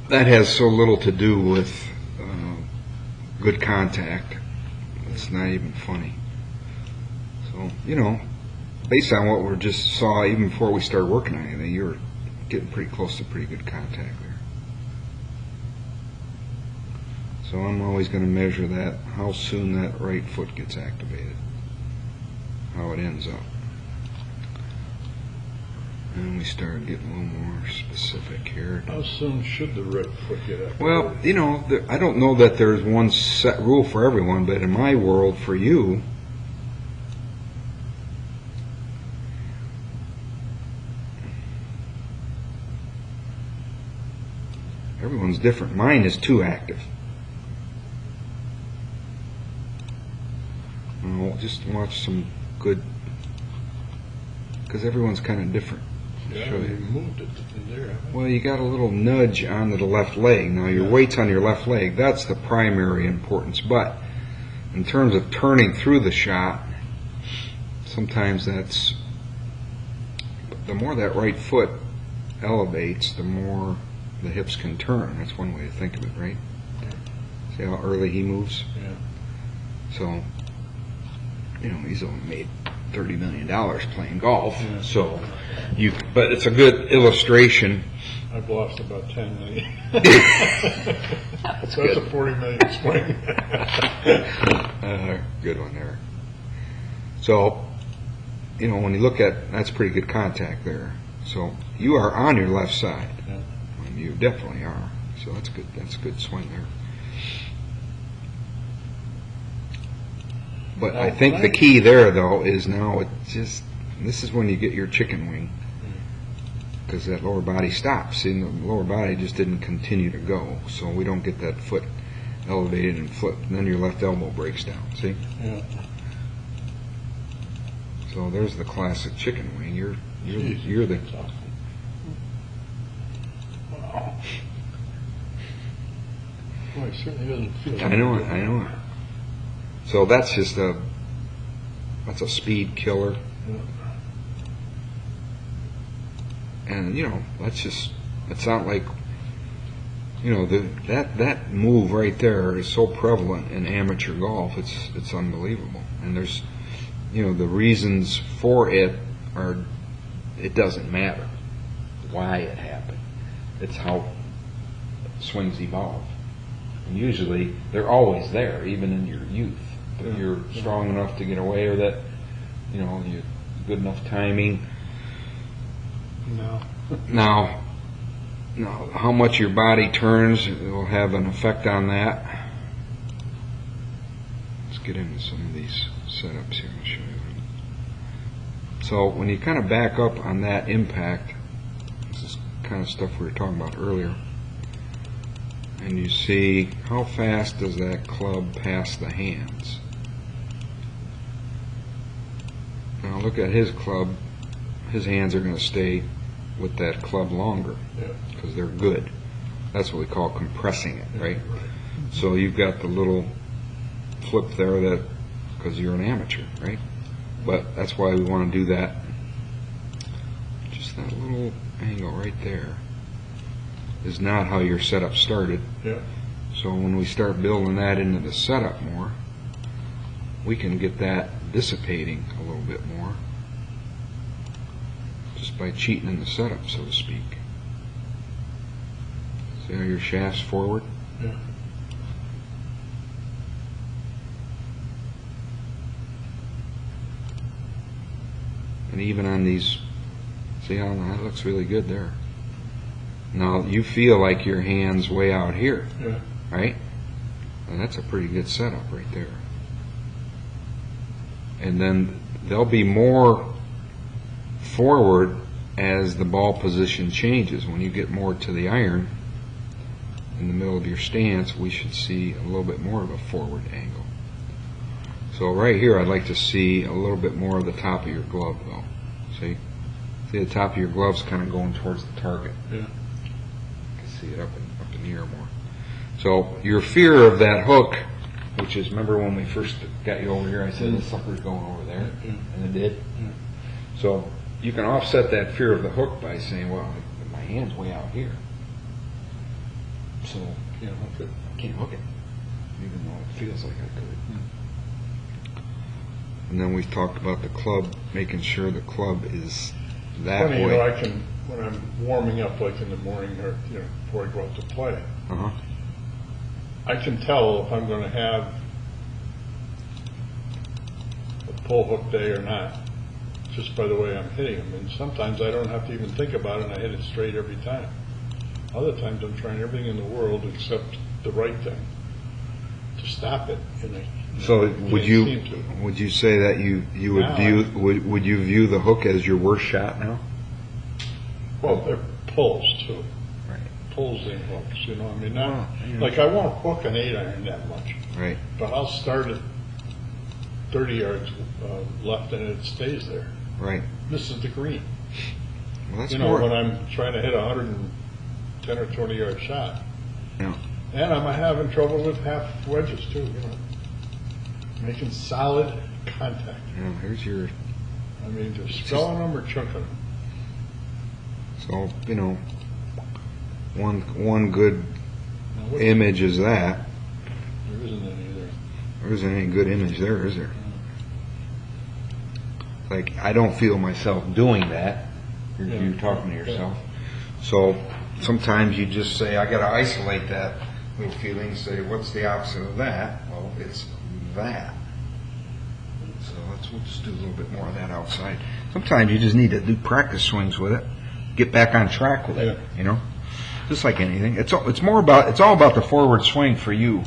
that has so little to do with good contact. It's not even funny. So, based on what we just saw, even before we started working on anything, you're getting pretty close to pretty good contact there. So I'm always going to measure that, how soon that right foot gets activated, how it ends up. And we start getting a little more specific here. How soon should the right foot get activated? Well, I don't know that there's one set rule for everyone, but in my world, for you, everyone's different. Mine is too active. I'll just watch some good, because everyone's kind of different. Yeah, you moved it in there. Well, you got a little nudge onto the left leg. Now your weight's on your left leg. That's the primary importance. But in terms of turning through the shot, sometimes that's, the more that right foot elevates, the more the hips can turn. That's one way to think of it, right? Yeah. See how early he moves? Yeah. So, he's only made $30 million playing golf. Yeah. So, but it's a good illustration. I've lost about 10 million. That's So good. that's a 40 million swing. Good one there. So, when you look at, that's pretty good contact there. So you are on your left side. Yeah. You definitely are. So that's good. That's a good swing there. But I think the key there, though, is now this is when you get your chicken wing, because that lower body stops. See, the lower body just didn't continue to go, so we don't get that foot elevated and flipped. And then your left elbow breaks down. See? Yeah. So there's the classic chicken wing. You're the. Wow. Well, it certainly doesn't feel. I know it. So that's just that's a speed killer. Yeah. And it's not like, that move right there is so prevalent in amateur golf. It's unbelievable. And there's, the reasons for it are, it doesn't matter why it happened. It's how swings evolve. And usually they're always there, even in your youth. If you're strong enough to get away with it, you good enough timing. No. Now, how much your body turns will have an effect on that. Let's get into some of these setups here and show you. So when you kind of back up on that impact, this is kind of stuff we were talking about earlier, and you see how fast does that club pass the hands. Now look at his club. His hands are going to stay with that club longer because they're good. That's what we call compressing it, right? So you've got the little flip there because you're an amateur, right? But that's why we want to do that. Just that little angle right there is not how your setup started. Yeah. So when we start building that into the setup more, we can get that dissipating a little bit more just by cheating in the setup, so to speak. See how your shaft's forward? Yeah. And even on these, see how that looks really good there. Now you feel like your hand's way out here, right? And that's a pretty good setup right there. And then they'll be more forward as the ball position changes. When you get more to the iron in the middle of your stance, we should see a little bit more of a forward angle. So right here I'd like to see a little bit more of the top of your glove though. See the top of your glove's kind of going towards the target. Yeah. You can see it up in the air more. So your fear of that hook, which is, remember when we first got you over here, I said the sucker's going over there, and it did. So you can offset that fear of the hook by saying, well, my hand's way out here. So Can't hook it. I can't hook it, even though it feels like I could. And then we talked about the club, making sure the club is that Funny, way. I can, when I'm warming up, like in the morning or, before I go out to play, Uh-huh. I can tell if I'm gonna have a pull hook day or not, just by the way I'm hitting them. And sometimes I don't have to even think about it, and I hit it straight every time. Other times I'm trying everything in the world except the right thing to stop it. And So can't seem to. would you say that you would Now would you view the hook as your worst shot now? Well, they're pulls too. Right. Pulls and hooks, I mean, not, Well, yeah. like I won't hook an 8-iron that much, Right. but I'll start at 30 yards left and it stays there. Right. This is the green. Well, that's When more. I'm trying to hit a 110 or 20 yard shot. Yeah. And I'm having trouble with half wedges too, making solid contact. Yeah. Here's your. I mean, just spelling them or chunking them. So one good Now, what- image is that. There isn't any there. There isn't any good image there, is there? Like, I don't feel myself doing that. You're talking to yourself. So sometimes you just say, I got to isolate that little feeling. Say, what's the opposite of that? Well, it's that. So we'll just do a little bit more of that outside. Sometimes you just need to do practice swings with it. Get back on track with it. Just like anything. It's all about the forward swing for you.